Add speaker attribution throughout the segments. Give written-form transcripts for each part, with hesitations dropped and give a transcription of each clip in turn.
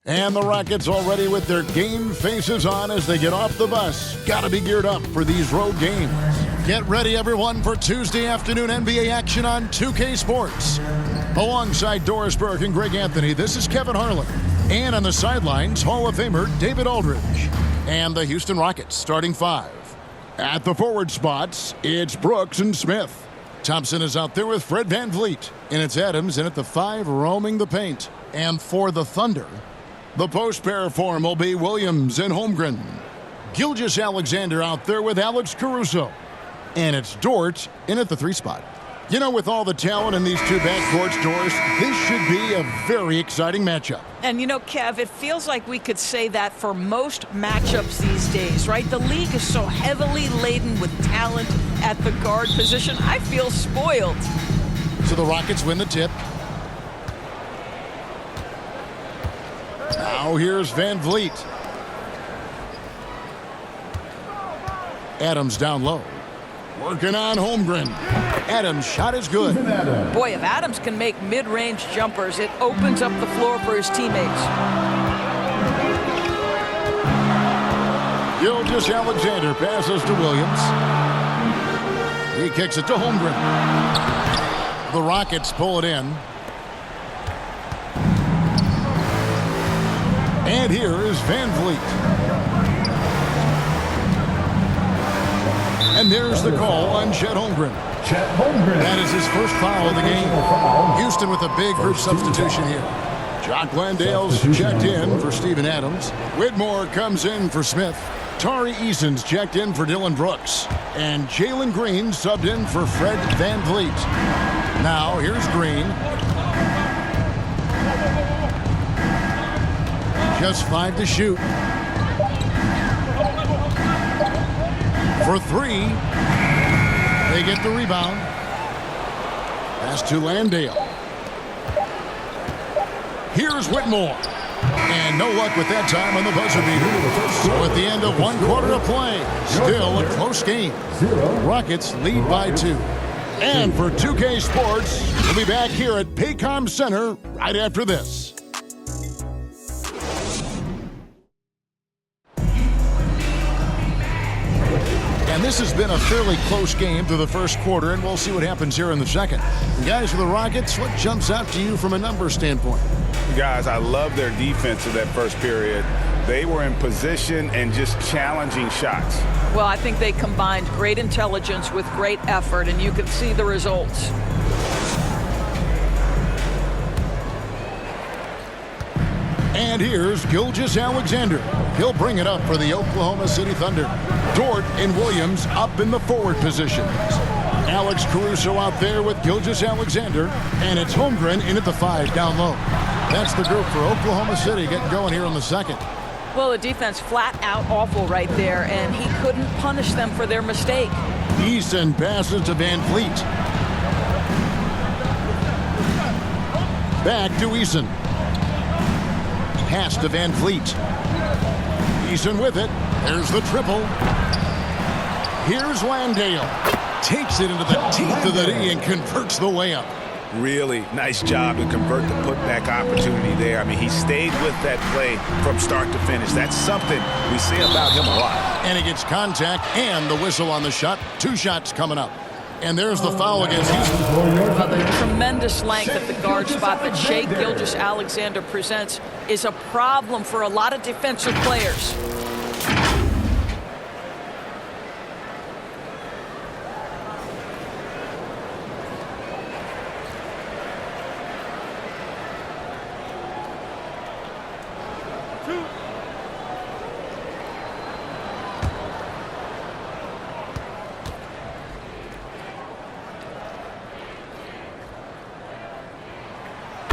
Speaker 1: And the Rockets already with their game faces on as they get off the bus. Gotta be geared up for these road games. Get ready, everyone, for Tuesday afternoon NBA action on 2K Sports. Alongside Doris Burke and Greg Anthony, this is Kevin Harlan. And on the sidelines, Hall of Famer David Aldridge. And the Houston Rockets starting five. At the forward spots, it's Brooks and Smith. Thompson is out there with Fred VanVleet. And it's Adams in at the five, roaming the paint. And for the Thunder, the post pair form will be Williams and Holmgren. Gilgeous-Alexander out there with Alex Caruso. And it's Dort in at the three spot. You know, with all the talent in these two backcourts, Doris, this should be a very exciting matchup.
Speaker 2: And you know, Kev, it feels like we could say that for most matchups these days, right? The league is so heavily laden with talent at the guard position. I feel spoiled.
Speaker 1: So the Rockets win the tip. Now here's VanVleet. Adams down low. Working on Holmgren. Adams' shot is good.
Speaker 2: Boy, if Adams can make mid-range jumpers, it opens up the floor for his teammates.
Speaker 1: Gilgeous-Alexander passes to Williams. He kicks it to Holmgren. The Rockets pull it in. And here is VanVleet. And there's the call on Chet Holmgren. That is his first foul of the game. Houston with a big group substitution here. Jock Landale's checked in for Steven Adams. Whitmore comes in for Smith. Tari Eason's checked in for Dylan Brooks. And Jalen Green subbed in for Fred VanVleet. Now here's Green. Just 5 to shoot. For 3. They get the rebound. Pass to Landale. Here's Whitmore. And no luck with that time on the buzzer beater. So at the end of one quarter of play, still a close game. Rockets lead by 2. And for 2K Sports, we'll be back here at PayCom Center right after this. And this has been a fairly close game through the first quarter, and we'll see what happens here in the second. And guys, for the Rockets, what jumps out to you from a number standpoint?
Speaker 3: Guys, I love their defense in that first period. They were in position and just challenging shots.
Speaker 2: Well, I think they combined great intelligence with great effort, and you can see the results.
Speaker 1: And here's Gilgeous-Alexander. He'll bring it up for the Oklahoma City Thunder. Dort and Williams up in the forward positions. Alex Caruso out there with Gilgeous-Alexander. And it's Holmgren in at the 5 down low. That's the group for Oklahoma City getting going here in the second.
Speaker 2: Well, the defense flat out awful right there, and he couldn't punish them for their mistake.
Speaker 1: Eason passes to VanVleet. Back to Eason. Pass to VanVleet. Eason with it. There's the triple. Here's Landale. Takes it into the teeth of the D and converts the layup.
Speaker 3: Really nice job to convert the putback opportunity there. I mean, he stayed with that play from start to finish. That's something we say about him a lot.
Speaker 1: And he gets contact and the whistle on the shot. 2 shots coming up. And there's the foul against Houston.
Speaker 2: Well, the tremendous length at the guard spot that Shai Gilgeous-Alexander presents is a problem for a lot of defensive players.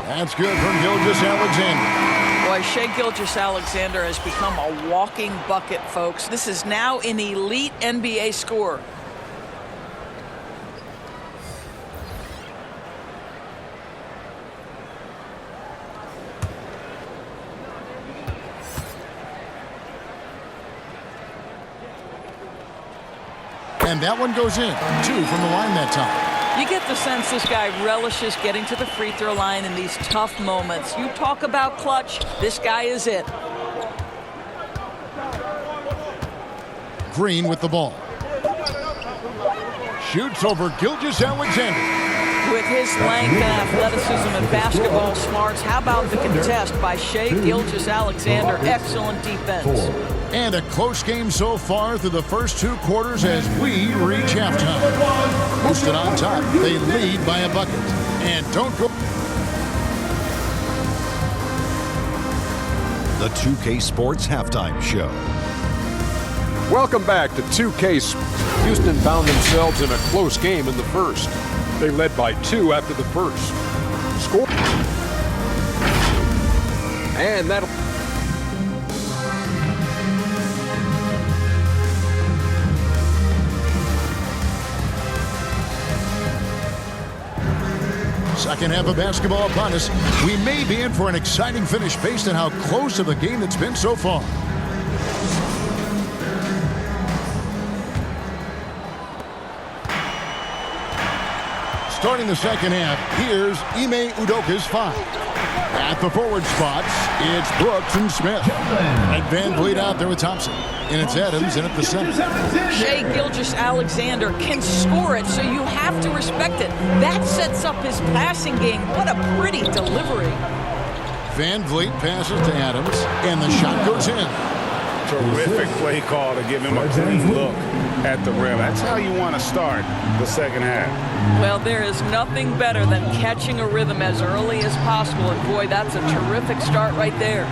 Speaker 1: That's good from Gilgeous-Alexander.
Speaker 2: Boy, Shai Gilgeous-Alexander has become a walking bucket, folks. This is now an elite NBA scorer.
Speaker 1: And that one goes in. 2 from the line that time.
Speaker 2: You get the sense this guy relishes getting to the free throw line in these tough moments. You talk about clutch, this guy is it.
Speaker 1: Green with the ball. Shoots over Gilgeous-Alexander.
Speaker 2: With his length and athleticism and basketball smarts, how about the contest by Shai Gilgeous-Alexander? Excellent defense.
Speaker 1: And a close game so far through the first 2 quarters as we reach halftime. Houston on top. They lead by a bucket. And don't go.
Speaker 4: The 2K Sports Halftime Show.
Speaker 5: Welcome back to 2K. Houston found themselves in a close game in the first. They led by 2 after the first. Score. And that'll.
Speaker 1: Second half of basketball upon us. We may be in for an exciting finish based on how close of a game it's been so far. Starting the second half, here's Ime Udoka's 5. At the forward spots, it's Brooks and Smith. And Van Vliet out there with Thompson. And it's Adams in at the center.
Speaker 2: Shai Gilgeous-Alexander can score it, so you have to respect it. That sets up his passing game. What a pretty delivery.
Speaker 1: Van Vliet passes to Adams, and the shot goes in.
Speaker 3: Terrific play call to give him a clean look at the rim. That's how you want to start the second half.
Speaker 2: Well, there is nothing better than catching a rhythm as early as possible. And boy, that's a terrific start right there.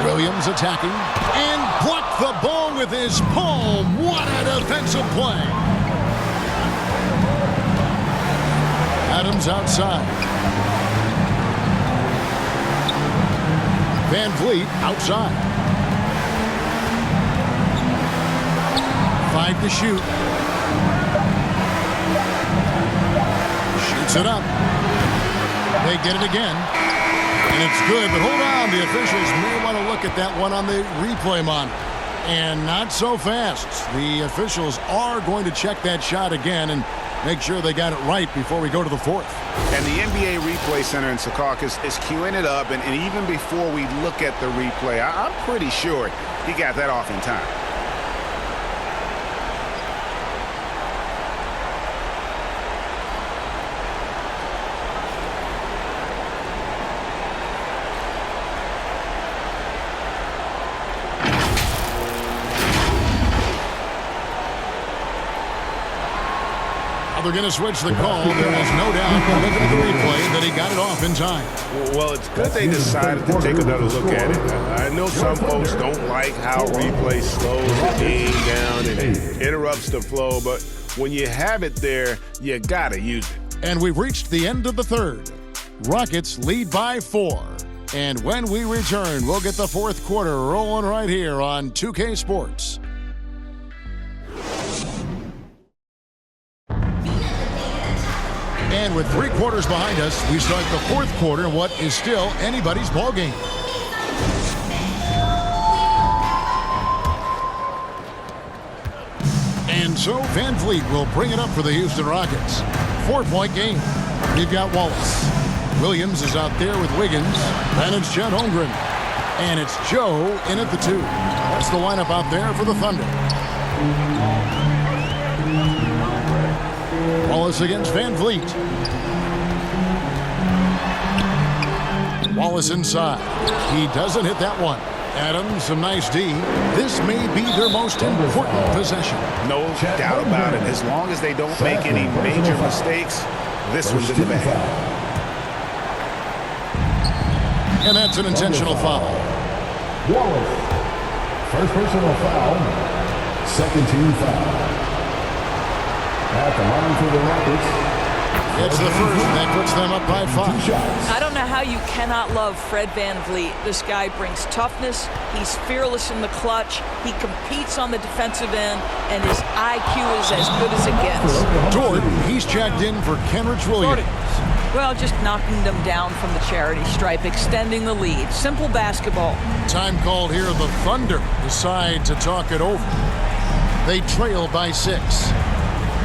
Speaker 1: Williams attacking and blocked the ball with his palm. What a defensive play. Adams outside. Van Vliet outside. 5 to shoot. Shoots it up. They get it again. And it's good, but hold on. The officials may want to look at that one on the replay monitor. And not so fast. The officials are going to check that shot again and make sure they got it right before we go to the fourth.
Speaker 3: And the NBA Replay Center in Secaucus is queuing it up, and even before we look at the replay, I'm pretty sure he got that off in time.
Speaker 1: They're going to switch the call. There is no doubt, looking at the replay, that he got it off in time.
Speaker 3: Well, it's good they decided to take another look at it. I know some folks don't like how replay slows the game down and interrupts the flow, but when you have it there, you got to use it.
Speaker 1: And we've reached the end of the third. Rockets lead by 4. And when we return, we'll get the fourth quarter rolling right here on 2K Sports. And with 3 quarters behind us, we start the fourth quarter in what is still anybody's ball game. And so Van Vliet will bring it up for the Houston Rockets. 4-point game. We've got Wallace. Williams is out there with Wiggins. And it's Chet Holmgren. And it's Joe in at the 2. That's the lineup out there for the Thunder. Wallace against Van Vliet. Wallace inside. He doesn't hit that one. Adams, some nice D. This may be their most important possession.
Speaker 3: No doubt about it. As long as they don't make any major mistakes, this one's in the bag.
Speaker 1: And that's an intentional foul.
Speaker 6: Wallace. First personal foul. Second team foul. At the line for the Rockets.
Speaker 1: It's the first, and that puts them up by 5.
Speaker 2: I don't know how you cannot love Fred Van Vliet. This guy brings toughness. He's fearless in the clutch. He competes on the defensive end, and his IQ is as good as it gets.
Speaker 1: Jordan, he's checked in for Kenrich Williams.
Speaker 2: Well, just knocking them down from the charity stripe, extending the lead. Simple basketball.
Speaker 1: Time called here. The Thunder decide to talk it over. They trail by 6.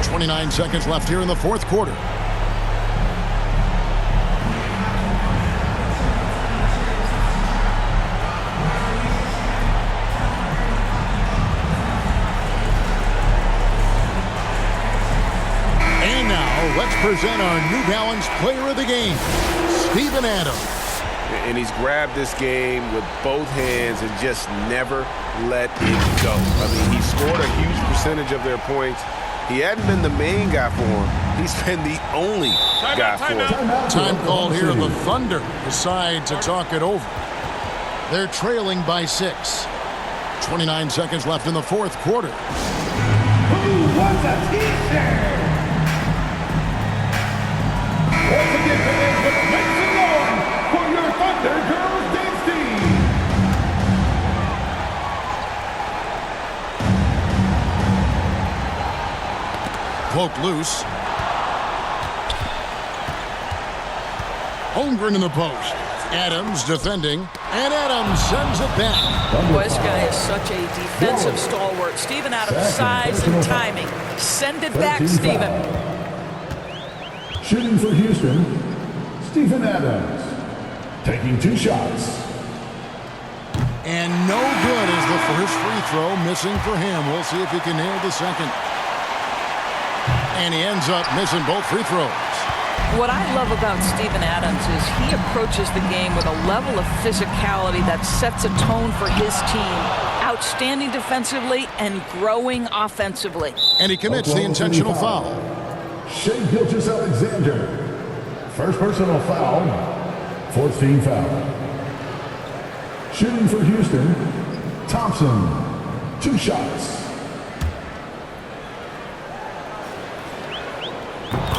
Speaker 1: 29 seconds left here in the fourth quarter. And now let's present our New Balance Player of the Game, Steven Adams.
Speaker 3: And he's grabbed this game with both hands and just never let it go. I mean, he scored a huge percentage of their points. He hadn't been the main guy for him. He's been the only guy for him.
Speaker 1: Time called here. The Thunder decide to talk it over. They're trailing by 6. 29 seconds left in the fourth quarter.
Speaker 6: Who wants a t-shirt? Once again, let's make some noise for your Thunder Girls dance team.
Speaker 1: Cloak loose. Holmgren in the post. Adams defending, and Adams sends it back.
Speaker 2: Boy, this guy is such a defensive stalwart. Steven Adams' size and timing. Send it back, Steven.
Speaker 6: Shooting for Houston, Steven Adams. Taking 2 shots.
Speaker 1: And no good is the first free throw, missing for him. We'll see if he can nail the second. And he ends up missing both free throws.
Speaker 2: What I love about Steven Adams is he approaches the game with a level of physicality that sets a tone for his team. Outstanding defensively and growing offensively.
Speaker 1: And he commits the intentional foul.
Speaker 6: Shea Gilgeous-Alexander. First personal foul. 4th team foul. Shooting for Houston, Thompson. 2 shots.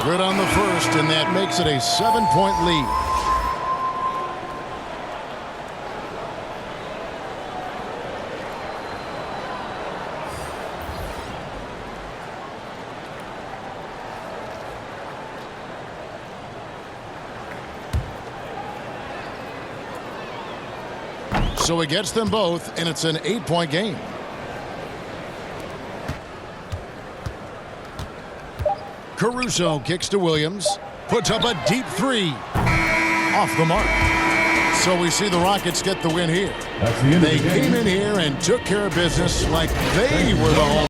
Speaker 1: Good on the first, and that makes it a 7-point lead. So he gets them both, and it's an 8-point game. Caruso kicks to Williams. Puts up a deep 3. Off the mark. So we see the Rockets get the win here.
Speaker 6: That's the end of the
Speaker 1: They
Speaker 6: game.
Speaker 1: came in here and took care of business like they were the home.